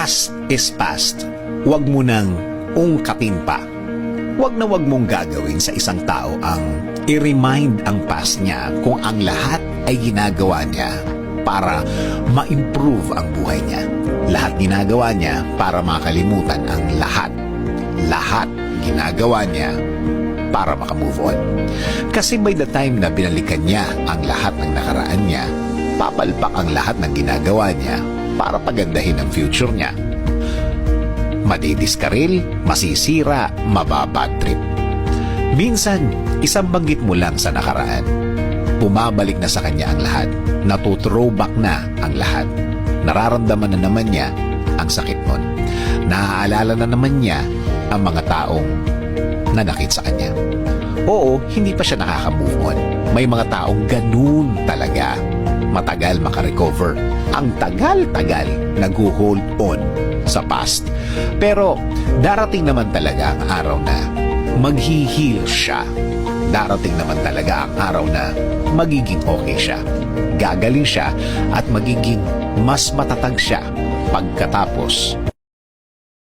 past is past. Huwag mo nang ungkatin pa. Huwag na huwag mong gagawin sa isang tao ang i-remind ang past niya kung ang lahat ay ginagawa niya para ma-improve ang buhay niya. Lahat ginagawa niya para makalimutan ang lahat. Lahat ginagawa niya para makamove on. Kasi by the time na binalikan niya ang lahat ng nakaraan niya, papalpak ang lahat ng ginagawa niya para pagandahin ang future niya. Madidiskaril, masisira, mababad trip. Minsan, isang banggit mo lang sa nakaraan, bumabalik na sa kanya ang lahat. Natuthrowback na ang lahat. Nararamdaman na naman niya ang sakit nun. Naaalala na naman niya ang mga taong nanakit sa kanya. Oo, hindi pa siya nakaka-move on. May mga taong ganun talaga. Matagal makarecover. Ang tagal-tagal nag-hold on sa past. Pero darating naman talaga ang araw na maghi-heal siya. Darating naman talaga ang araw na magiging okay siya. Gagaling siya at magiging mas matatag siya pagkatapos